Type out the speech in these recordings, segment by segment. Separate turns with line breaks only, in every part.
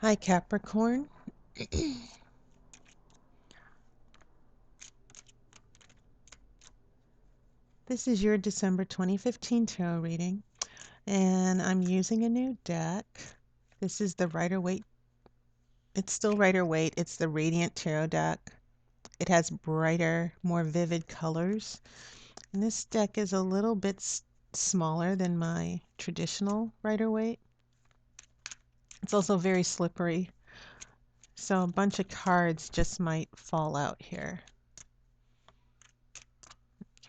Hi, Capricorn. This is your December 2015 tarot reading, and I'm using a new deck. This is the Rider-Waite. It's still Rider-Waite. It's the Radiant Tarot deck. It has brighter, more vivid colors. And this deck is a little bit smaller than my traditional Rider-Waite. It's also very slippery, so a bunch of cards just might fall out here.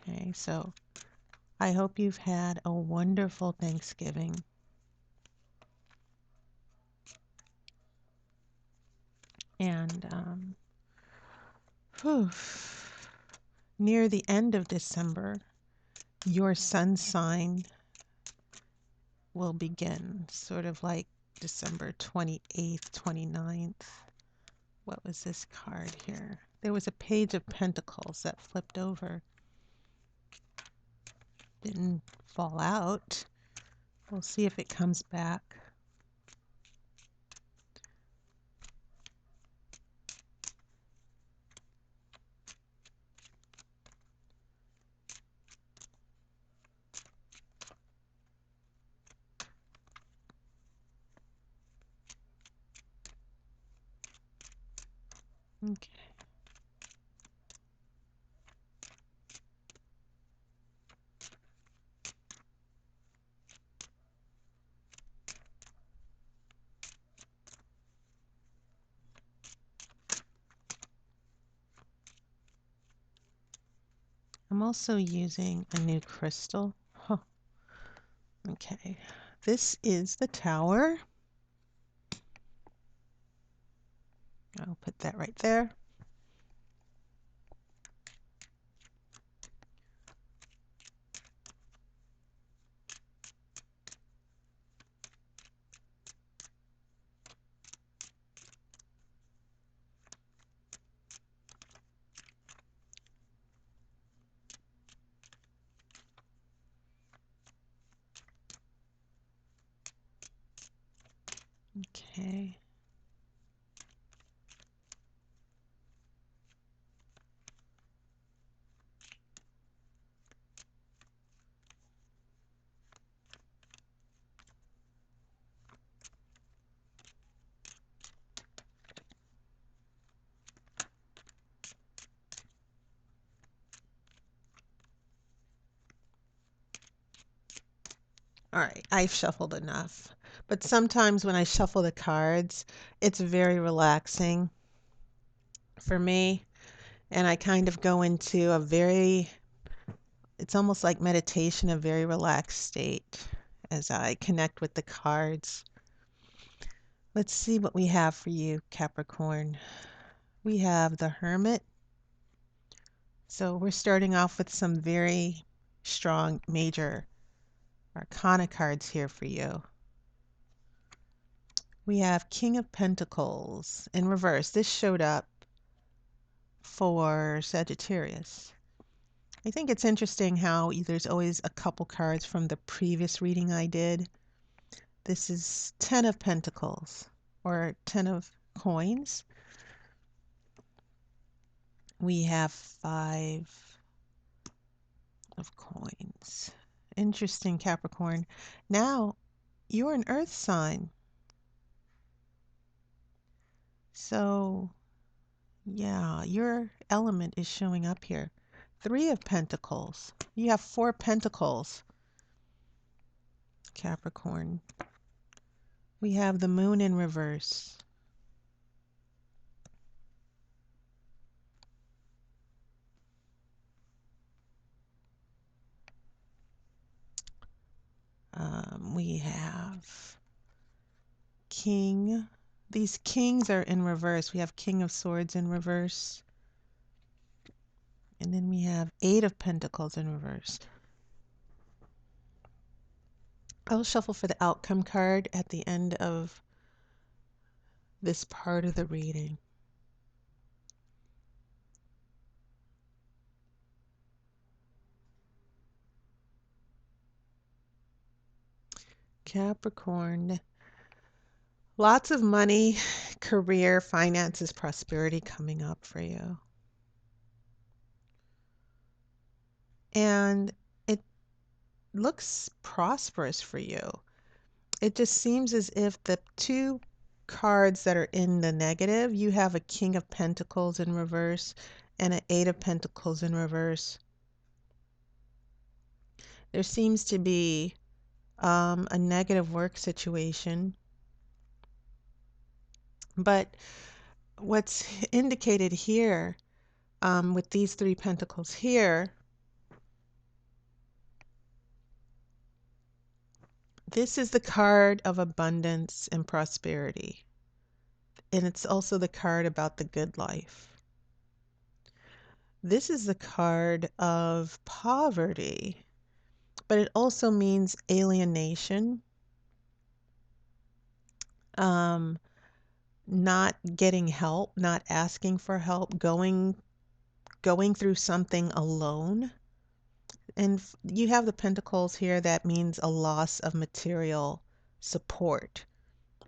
Okay, so I hope you've had a wonderful Thanksgiving. And whew, near the end of December, your sun sign will begin, sort of like December 28th, 29th. What was this card here? There was a page of pentacles that flipped over. Didn't fall out. We'll see if it comes back. Okay. I'm also using a new crystal. Huh. Okay. This is the Tower. I'll put that right there. Okay. All right, I've shuffled enough. But sometimes when I shuffle the cards, it's very relaxing for me. And I kind of go into it's almost like meditation, a very relaxed state as I connect with the cards. Let's see what we have for you, Capricorn. We have the Hermit. So we're starting off with some very strong major Arcana cards here for you. We have King of Pentacles in reverse. This showed up for Sagittarius. I think it's interesting how there's always a couple cards from the previous reading I did. This is 10 of Pentacles or 10 of Coins. We have 5 of Coins. Interesting, Capricorn. Now, you're an Earth sign. So, yeah, your element is showing up here. 3 of Pentacles. You have 4 Pentacles, Capricorn. We have the Moon in reverse. We have King. These kings are in reverse. We have King of Swords in reverse. And then we have 8 of Pentacles in reverse. I'll shuffle for the outcome card at the end of this part of the reading. Capricorn. Lots of money, career, finances, prosperity coming up for you. And it looks prosperous for you. It just seems as if the two cards that are in the negative, you have a King of Pentacles in reverse and an Eight of Pentacles in reverse. There seems to be a negative work situation. But what's indicated here with these three pentacles here, this is the card of abundance and prosperity. And it's also the card about the good life. This is the card of poverty, but it also means alienation, um, not getting help, not asking for help, going through something alone. And you have the pentacles here, that means a loss of material support,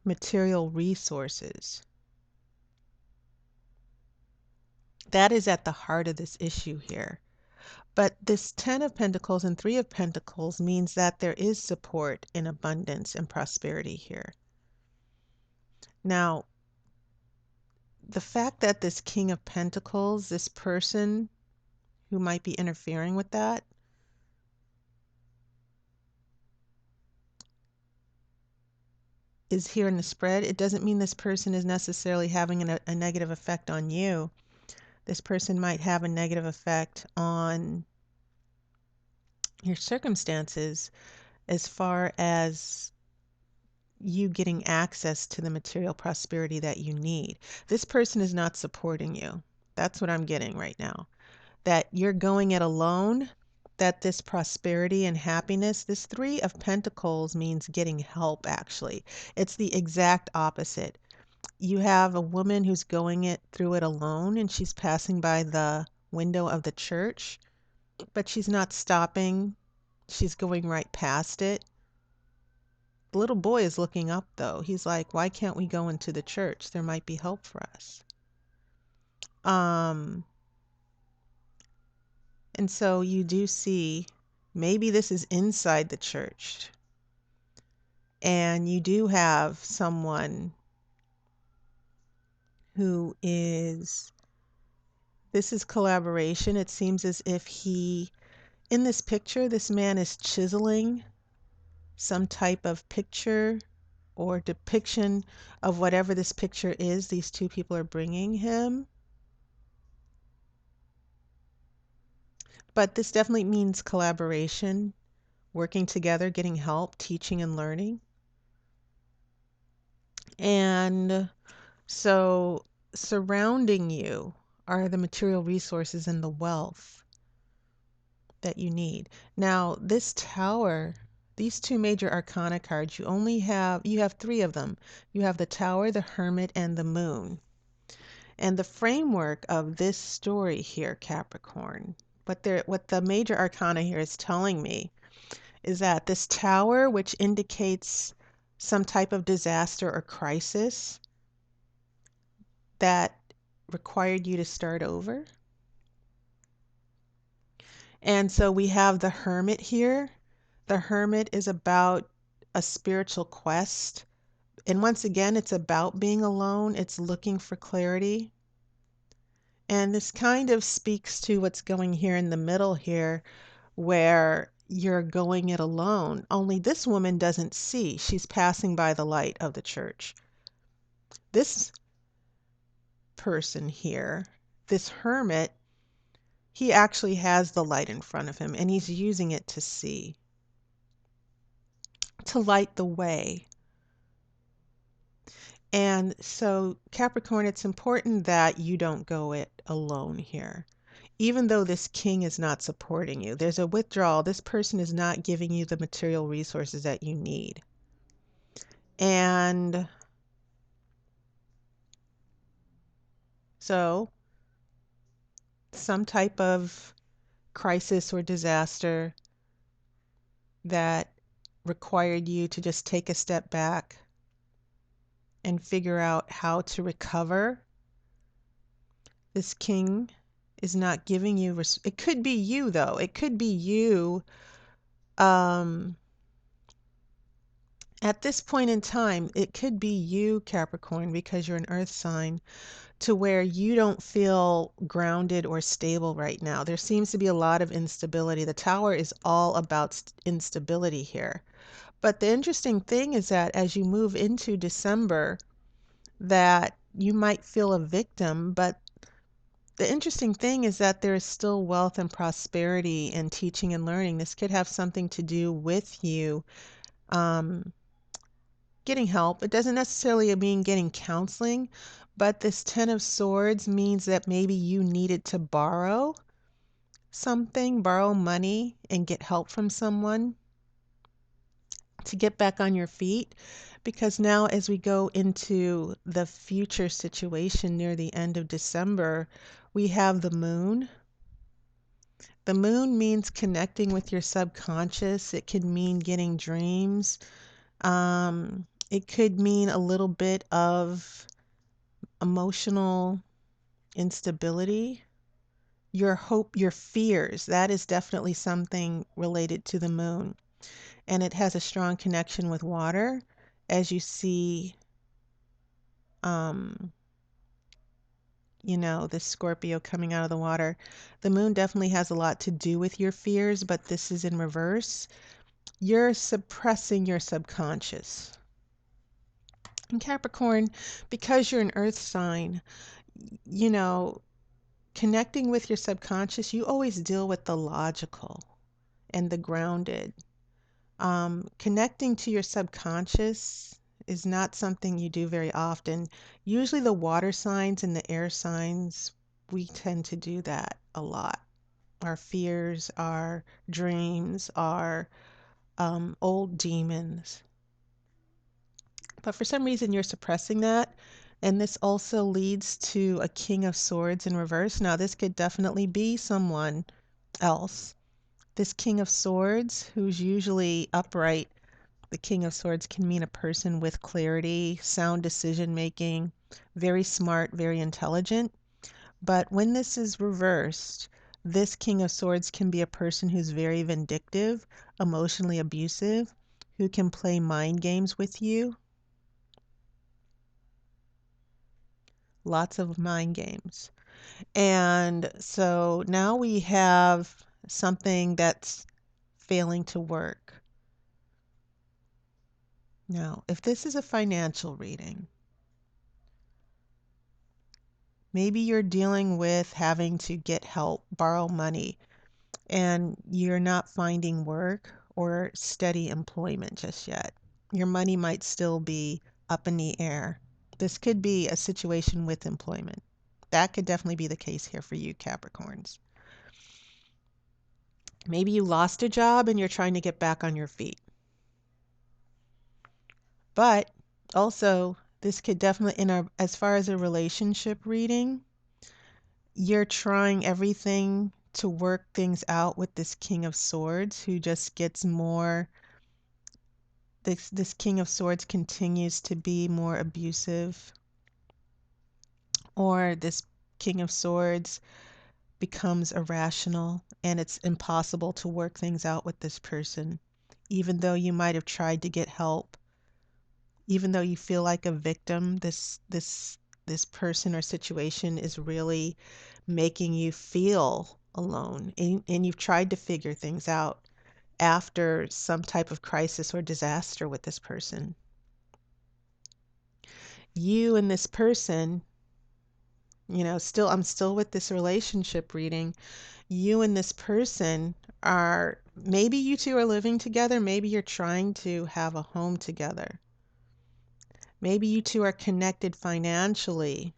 material resources. That is at the heart of this issue here. But this 10 of Pentacles and 3 of Pentacles means that there is support in abundance and prosperity here. Now, the fact that this King of Pentacles, this person who might be interfering with that, is here in the spread, it doesn't mean this person is necessarily having a negative effect on you. This person might have a negative effect on your circumstances as far as you getting access to the material prosperity that you need. This person is not supporting you. That's what I'm getting right now. That you're going it alone, that this prosperity and happiness, this 3 of Pentacles means getting help actually. It's the exact opposite. You have a woman who's going it through it alone and she's passing by the window of the church, but she's not stopping. She's going right past it. The little boy is looking up though. He's like, why can't we go into the church? There might be help for us. Um, and so you do see maybe this is inside the church. And you do have someone who is, this is collaboration. It seems as if in this picture, this man is chiseling some type of picture or depiction of whatever this picture is these two people are bringing him. But this definitely means collaboration, working together, getting help, teaching and learning. And so surrounding you are the material resources and the wealth that you need. Now, this tower, these two major arcana cards, you have three of them. You have the tower, the hermit, and the moon. And the framework of this story here, Capricorn, what the major arcana here is telling me is that this tower, which indicates some type of disaster or crisis that required you to start over. And so we have the hermit here. The hermit is about a spiritual quest. And once again, it's about being alone. It's looking for clarity. And this kind of speaks to what's going here in the middle here, where you're going it alone. Only this woman doesn't see. She's passing by the light of the church. This person here, this hermit, he actually has the light in front of him and he's using it to see, to light the way. And so, Capricorn, it's important that you don't go it alone here. Even though this king is not supporting you, there's a withdrawal. This person is not giving you the material resources that you need. And so, some type of crisis or disaster that required you to just take a step back and figure out how to recover. This king is not giving you it could be you though. It could be you um at this point in time. It could be you, Capricorn, because you're an earth sign, to where you don't feel grounded or stable right now. There seems to be a lot of instability. The tower is all about instability here. But the interesting thing is that as you move into December, that you might feel a victim, but the interesting thing is that there is still wealth and prosperity and teaching and learning. This could have something to do with you um, getting help. It doesn't necessarily mean getting counseling, but this Ten of Swords means that maybe you needed to borrow something, borrow money, and get help from someone to get back on your feet. Because now, as we go into the future situation near the end of December, we have the moon. The moon means connecting with your subconscious. It could mean getting dreams. It could mean a little bit of emotional instability. Your hope, your fears, that is definitely something related to the moon. And it has a strong connection with water. As you see, um, this Scorpio coming out of the water. The moon definitely has a lot to do with your fears, but this is in reverse. You're suppressing your subconscious. And Capricorn, because you're an earth sign, you know, connecting with your subconscious, you always deal with the logical and the grounded. Connecting to your subconscious is not something you do very often. Usually, the water signs and the air signs, we tend to do that a lot. Our fears, our dreams, our old demons. But for some reason, you're suppressing that. And this also leads to a King of Swords in reverse. Now, this could definitely be someone else. This King of Swords, who's usually upright, the King of Swords can mean a person with clarity, sound decision making, very smart, very intelligent. But when this is reversed, this King of Swords can be a person who's very vindictive, emotionally abusive, who can play mind games with you. Lots of mind games. And so now we have something that's failing to work. Now, if this is a financial reading, maybe you're dealing with having to get help, borrow money, and you're not finding work or steady employment just yet. Your money might still be up in the air. This could be a situation with employment. That could definitely be the case here for you, Capricorns. Maybe you lost a job and you're trying to get back on your feet. But also, this could definitely, as far as a relationship reading, you're trying everything to work things out with this King of Swords who just gets more. This King of Swords continues to be more abusive, or this King of Swords becomes irrational and it's impossible to work things out with this person. Even though you might have tried to get help, even though you feel like a victim, this person or situation is really making you feel alone, and you've tried to figure things out after some type of crisis or disaster with this person. You and this person, I'm still with this relationship reading. You and this person are, maybe you two are living together, maybe you're trying to have a home together. Maybe you two are connected financially.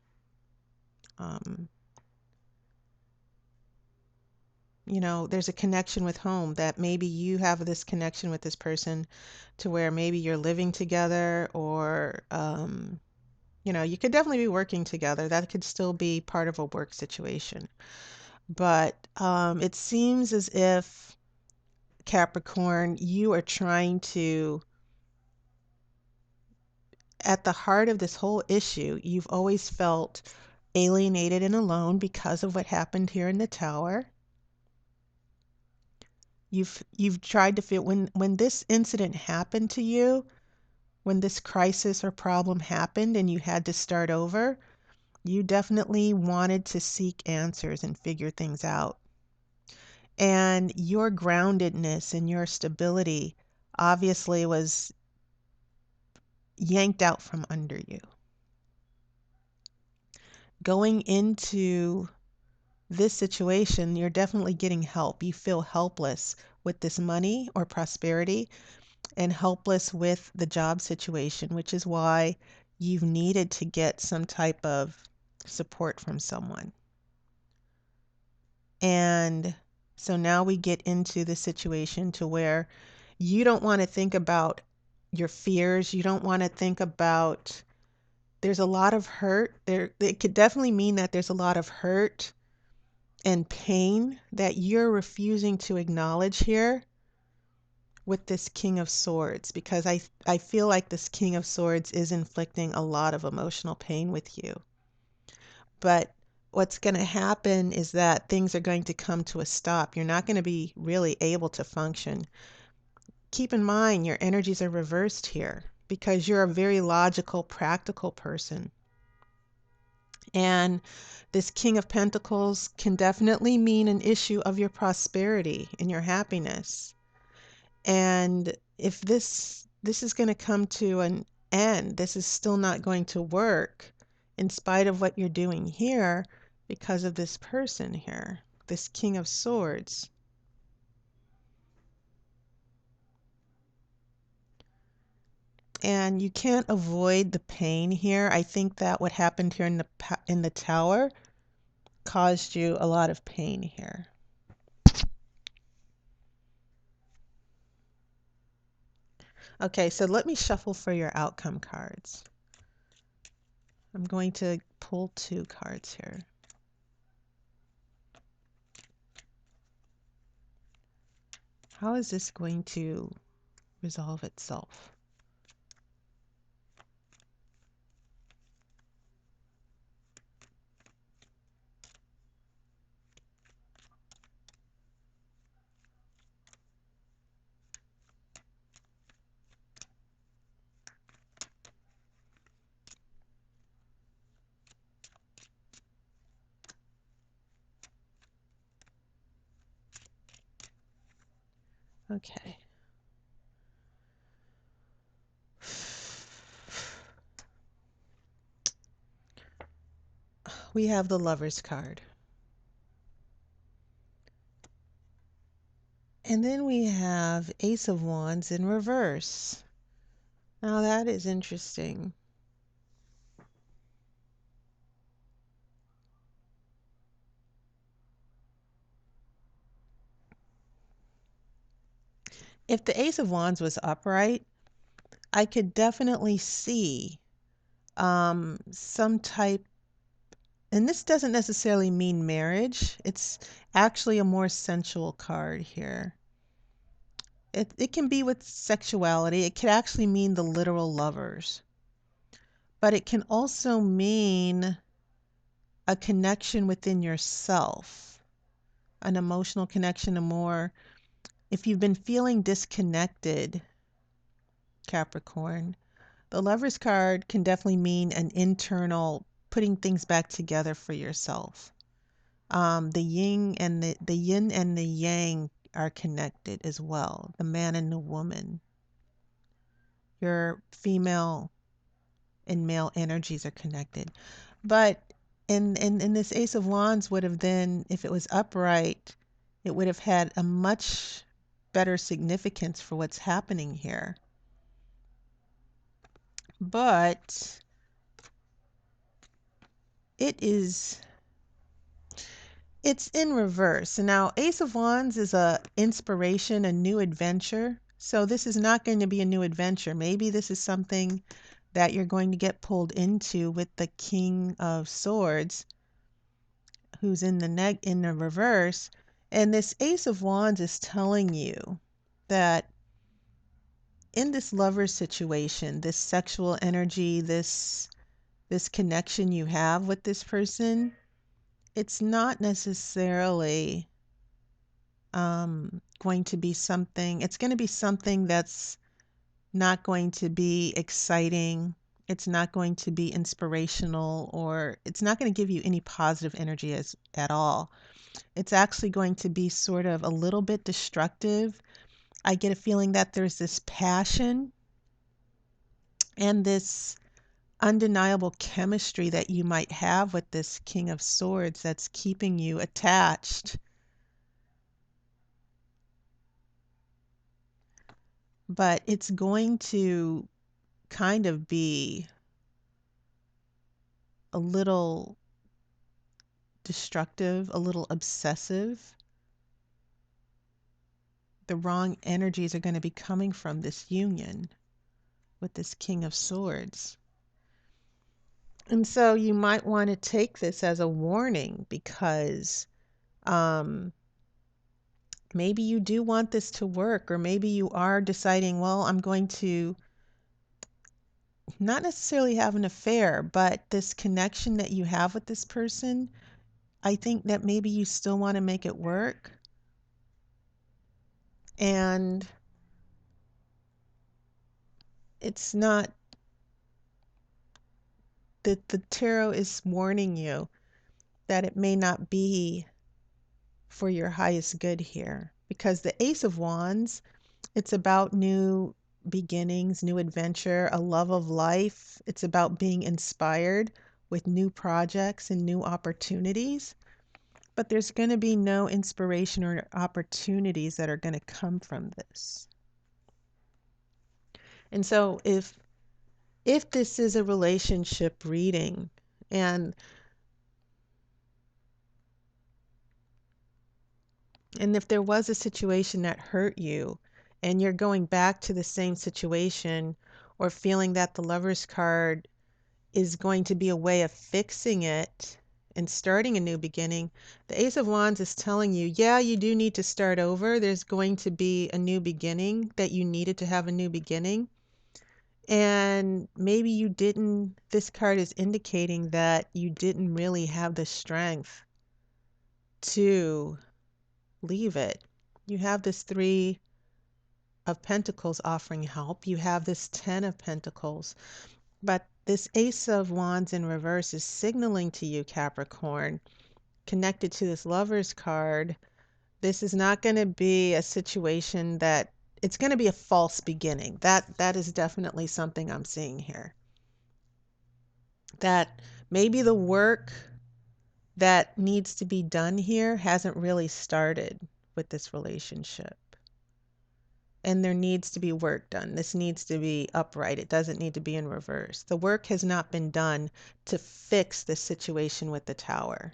Um, there's a connection with home, that maybe you have this connection with this person to where maybe you're living together, or, you could definitely be working together. That could still be part of a work situation. But it seems as if, Capricorn, you are trying to at the heart of this whole issue, you've always felt alienated and alone because of what happened here in the tower. You've tried to feel when this incident happened to you, when this crisis or problem happened and you had to start over, you definitely wanted to seek answers and figure things out. And your groundedness and your stability obviously was yanked out from under you. Going into this situation, you're definitely getting help. You feel helpless with this money or prosperity and helpless with the job situation, which is why you've needed to get some type of support from someone. And so now we get into the situation to where you don't want to think about your fears. You don't want to think about, there's a lot of hurt there. It could definitely mean that there's a lot of hurt and pain that you're refusing to acknowledge here with this King of Swords, because I feel like this King of Swords is inflicting a lot of emotional pain with you. But what's going to happen is that things are going to come to a stop. You're not going to be really able to function. Keep in mind, your energies are reversed here because you're a very logical, practical person. And this King of Pentacles can definitely mean an issue of your prosperity and your happiness. And if this is going to come to an end, this is still not going to work in spite of what you're doing here because of this person here, this King of Swords. And you can't avoid the pain here. I think that what happened here in the tower caused you a lot of pain here. Okay, so let me shuffle for your outcome cards. I'm going to pull 2 cards here. How is this going to resolve itself? Okay. We have the Lover's card. And then we have Ace of Wands in reverse. Now that is interesting. If the Ace of Wands was upright, I could definitely see some type, and this doesn't necessarily mean marriage. It's actually a more sensual card here. It can be with sexuality. It could actually mean the literal lovers. But it can also mean a connection within yourself, an emotional connection, a more, if you've been feeling disconnected, Capricorn, the Lover's card can definitely mean an internal putting things back together for yourself. The yin and the yang are connected as well. The man and the woman. Your female and male energies are connected. But in this Ace of Wands would have then, if it was upright, it would have had a much better significance for what's happening here. But it's in reverse. Now, Ace of Wands is a inspiration, a new adventure. So this is not going to be a new adventure. Maybe this is something that you're going to get pulled into with the King of Swords, who's in the reverse. And this Ace of Wands is telling you that in this lover situation, this sexual energy, this connection you have with this person, it's not necessarily going to be something, it's going to be something that's not going to be exciting. It's not going to be inspirational, or it's not going to give you any positive energy at all. It's actually going to be sort of a little bit destructive. I get a feeling that there's this passion and this undeniable chemistry that you might have with this King of Swords that's keeping you attached. But it's going to kind of be a little destructive, a little obsessive. The wrong energies are going to be coming from this union with this King of Swords. And so you might want to take this as a warning because um, maybe you do want this to work, or maybe you are deciding, well, I'm going to not necessarily have an affair, but this connection that you have with this person, I think that maybe you still want to make it work. And it's not that the tarot is warning you that it may not be for your highest good here. Because the Ace of Wands, it's about new beginnings, new adventure, a love of life. It's about being inspired with new projects and new opportunities. But there's going to be no inspiration or opportunities that are going to come from this. And so if this is a relationship reading, and if there was a situation that hurt you and you're going back to the same situation, or feeling that the Lover's card is going to be a way of fixing it and starting a new beginning, the Ace of Wands is telling you, yeah, you do need to start over. There's going to be a new beginning, that you needed to have a new beginning. And maybe you didn't, this card is indicating that you didn't really have the strength to leave it. You have this Three of Pentacles offering help. You have this Ten of Pentacles. But this Ace of Wands in reverse is signaling to you, Capricorn, connected to this Lover's card, this is not going to be a situation that, it's going to be a false beginning. That is definitely something I'm seeing here. That maybe the work that needs to be done here hasn't really started with this relationship. And there needs to be work done. This needs to be upright. It doesn't need to be in reverse. The work has not been done to fix the situation with the Tower.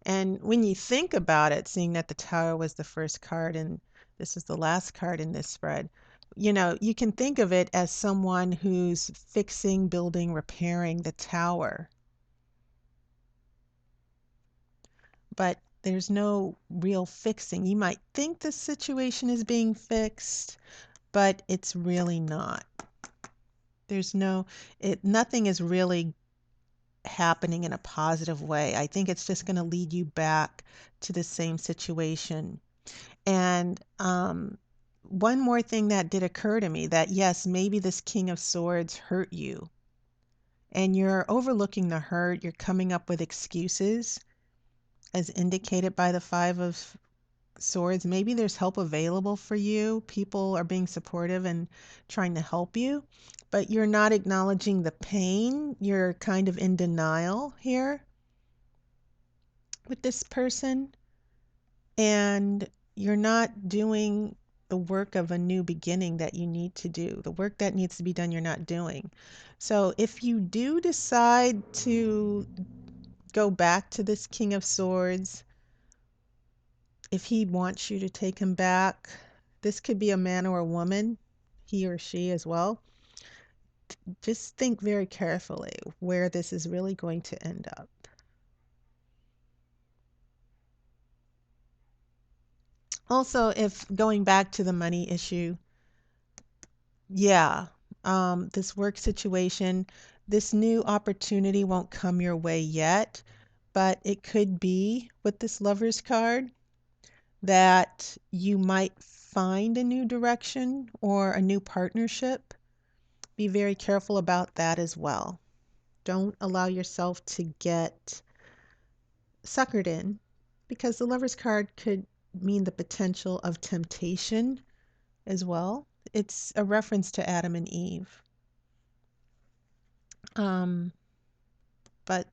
And when you think about it, seeing that the Tower was the first card and this is the last card in this spread, you know, you can think of it as someone who's fixing, building, repairing the Tower. But there's no real fixing. You might think the situation is being fixed, but it's really not. There's no, nothing is really happening in a positive way. I think it's just going to lead you back to the same situation. And one more thing that did occur to me, that yes, maybe this King of Swords hurt you and you're overlooking the hurt. You're coming up with excuses as indicated by the Five of Swords. Maybe there's help available for you. People are being supportive and trying to help you, but you're not acknowledging the pain. You're kind of in denial here with this person, and you're not doing the work of a new beginning that you need to do. The work that needs to be done, you're not doing. So if you do decide to go back to this King of Swords, if he wants you to take him back, this could be a man or a woman, he or she as well. Just think very carefully where this is really going to end up. Also, if going back to the money issue, yeah, this work situation, this new opportunity won't come your way yet, but it could be with this lover's card that you might find a new direction or a new partnership. Be very careful about that as well. Don't allow yourself to get suckered in because the lover's card could mean the potential of temptation as well. It's a reference to Adam and Eve. Um, but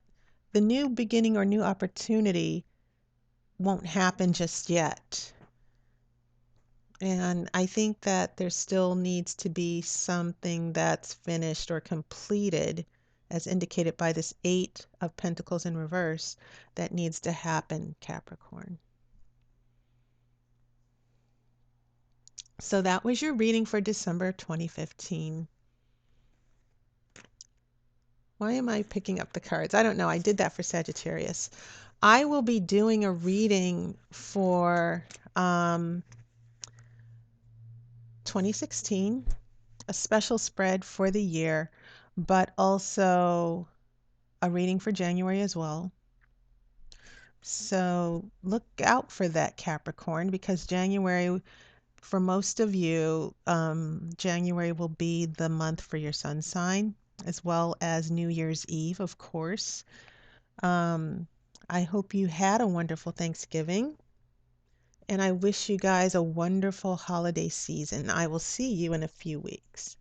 the new beginning or new opportunity won't happen just yet. And I think that there still needs to be something that's finished or completed, as indicated by this Eight of Pentacles in reverse, that needs to happen, Capricorn. So that was your reading for December 2015. Why am I picking up the cards? I don't know. I did that for Sagittarius. I will be doing a reading for 2016, a special spread for the year, but also a reading for January as well. So look out for that, Capricorn, because January, for most of you, January will be the month for your sun sign, as well as New Year's Eve, of course. Um, I hope you had a wonderful Thanksgiving, and I wish you guys a wonderful holiday season. I will see you in a few weeks.